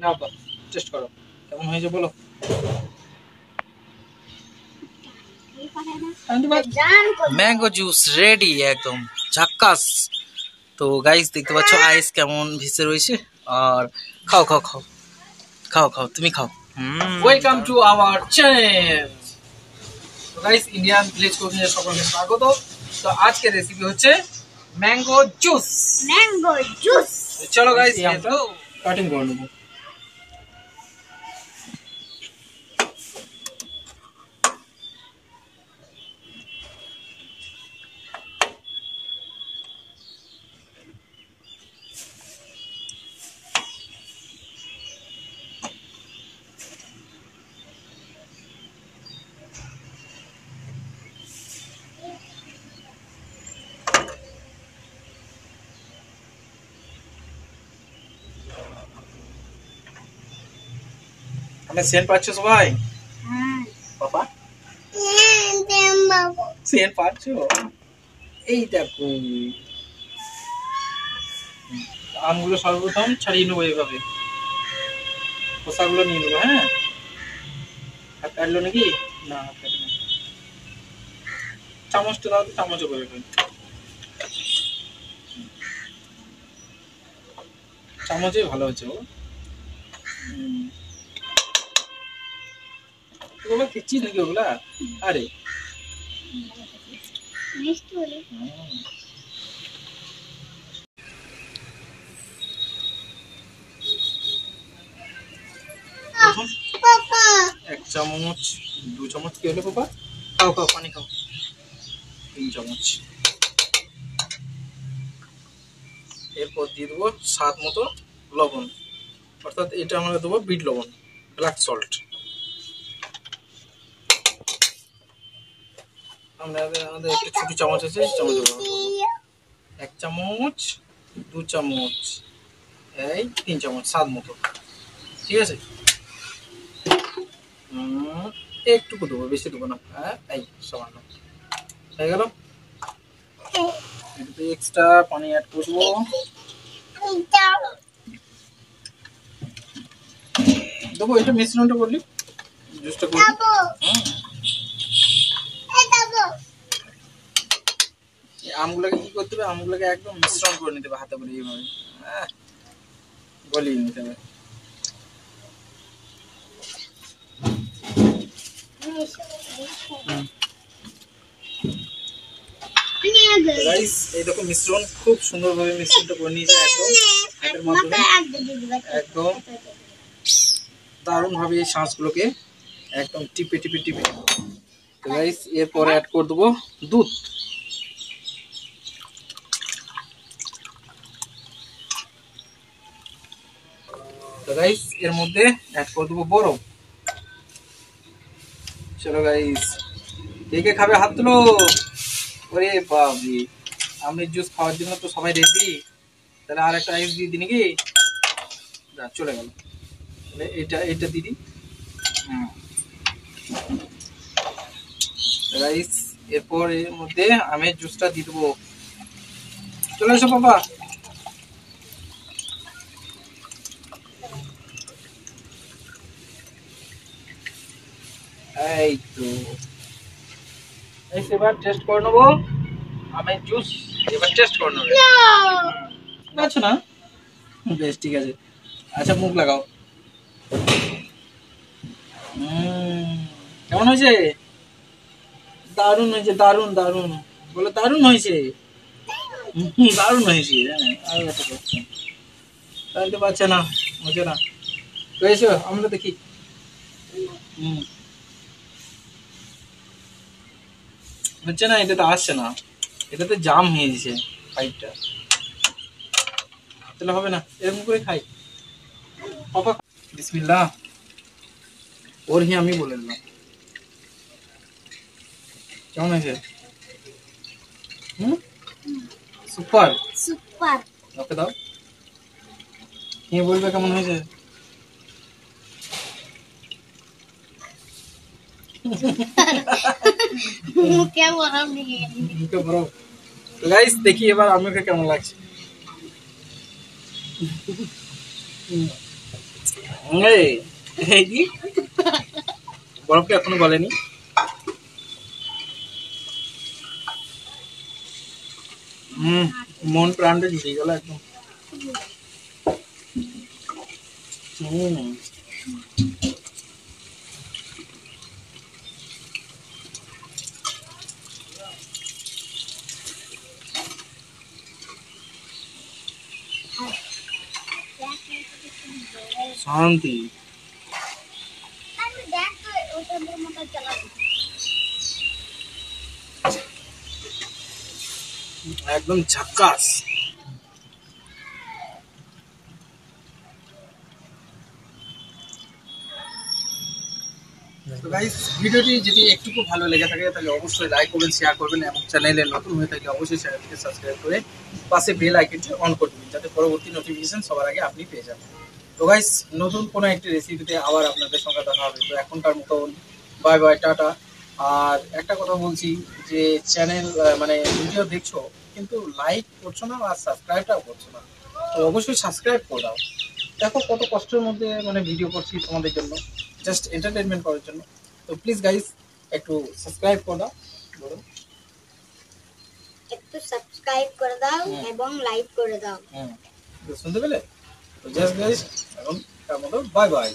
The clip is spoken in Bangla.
নাও তো টেস্ট করো কেমন হয়েছে বলো। ম্যাঙ্গো জুস রেডি একদম ঝাক্কাস। তো গাইস দেখতে পাচ্ছ আইস কেমন ভিজে রয়েছে। আর খাও খাও খাও খাও খাও তুমি খাও। Welcome to our channel. তো গাইস ইন্ডিয়ান ভিলেজ কুকিং এর সকলকে স্বাগত। তো আজকের রেসিপি হচ্ছে ম্যাঙ্গো জুস। চলো গাইস এটা কাটিং করে নেবো। সেন্ট পাচ্ছ সবাই? পাপা সেন্ট পাচ্ছ? এই দেখো আমগুলো সর্বপ্রথম ছাড়িয়ে নেবো এইভাবে, খোসাগুলো নিয়ে নেবো। হ্যাঁ হাত কাটলো নাকি? না হাত কাটে না। চামচটা দাও, চামচে করে ফেল। চামচে ভালো হচ্ছে ও। ওগুলো খেয়েছিস নাকি ওগুলা? আরে এক চামচ, দু চামচ কি হলো বাবা? খাও খাও পানি খাও। 3 চামচ। এরপর দিয়ে দেবো স্বাদ মতো লবণ, অর্থাৎ এটা আমরা দেবো বিট লবণ, ব্ল্যাক সল্ট। আমাদের একটা ছোট চামচ আছে, চামচ 1 চামচ, 2 চামচ, এই 3 চামচ স্বাদ মতো। ঠিক আছে, একটুকু দেবো, বেশি দেবো না। হ্যাঁ এই সামান্য হয়ে গেল। একটু এক্সট্রা পানি অ্যাড করবো। দেবো এটা মিশ্রণটা করলি, জুসটা করলি। আমগুলোকে কি করতে হবে? আমগুলোকে একদম মিশ্রণ করে নিতে হবে হাতে করে, এইভাবে গলিয়ে নিতে হবে। গাইস এই দেখো মিশ্রণ খুব সুন্দরভাবে মিশ্রণটা করে নিয়েছে একদম হাতের মাধ্যমে, একদম দারুণ ভাবে এই শাঁসগুলোকে একদম টিপে টিপে টিপে। তো গাইস এরপরে অ্যাড করে দেবো দুধ। তো গাইস এর মধ্যে অ্যাড করে দেবো বরফ। চলো গাইস কে কে খাবে হাত তুলো। ওরে বাবরে, আমের জুস খাওয়ার জন্য তো সবাই রেডি। তাহলে আর একটা আইস দিয়ে দিই নাকি? যা চলে গেল। তাহলে এটা দিদি। রাইস এরপর এর মধ্যে আমের জুসটা দিয়ে দেবো। চলে এসো বাবা। এই তো এবার টেস্ট করে নেবো আমের জুস। এবার টেস্ট করে নেবো। আচ্ছা না বেশ ঠিক আছে। আচ্ছা মুখ লাগাও। কেমন হয়েছে? দারুণ হয়েছে, দারুণ দারুণ বলো, দারুণ হয়েছে। দারুণ হয়েছে। হ্যাঁ আর একটা করছি তাহলে পাচ্ছে না, হচ্ছে না। তো এসো আমরা দেখি। হচ্ছে না, এটা তো আসছে না, এটাতে জাম হয়ে গেছে পাইপটা। তাহলে হবে না, এরকম করে খাই। পাপা বিসমিল্লাহ। ওর হি আমি বলে দিলাম। কেমন হয়েছে? Super super. ওকে দাও, কে বলবে কেমন হয়েছে? মুখে বরফ নিয়ে মুখে বরফ। গাইস দেখি এবার আমাকে কেমন লাগছে। এই কি বরফটা এখনো গলেনি। মন প্রাণটা জুড়ে গেল একদম। শান্তি একদম ঝাক্কাস। তো গাইস ভিডিওটি যদি একটুকু ভালো লেগে থাকে তাহলে অবশ্যই লাইক করবেন, শেয়ার করবেন এবং চ্যানেলে নতুন হয়ে থাকলে অবশ্যই চ্যানেলটিকে সাবস্ক্রাইব করে পাশে বেল আইকনটি অন করে দিন যাতে পরবর্তী নোটিফিকেশন সবার আগে আপনি পেয়ে যাবেন। তো গাইস নতুন কোনো একটি রেসিপিতে আবার আপনাদের সঙ্গে দেখা হবে। তো এখনকার মতন বাই বাই, টাটা। আর একটা কথা বলছি যে চ্যানেল মানে ভিডিও দেখছো কিন্তু লাইক করছো না আর সাবস্ক্রাইবটাও করছো না, তো অবশ্যই সাবস্ক্রাইব করে দাও। দেখো কত কষ্টের মধ্যে মানে ভিডিও করছি তোমাদের জন্য, জাস্ট এন্টারটেনমেন্ট করার জন্য। তো প্লিজ গাইস একটু সাবস্ক্রাইব করে দাও, বলো একটু সাবস্ক্রাইব করে দাও এবং লাইক করে দাও। শুনতে পেলে? তো জাস্ট গাইস এখন তার মতো বাই বাই।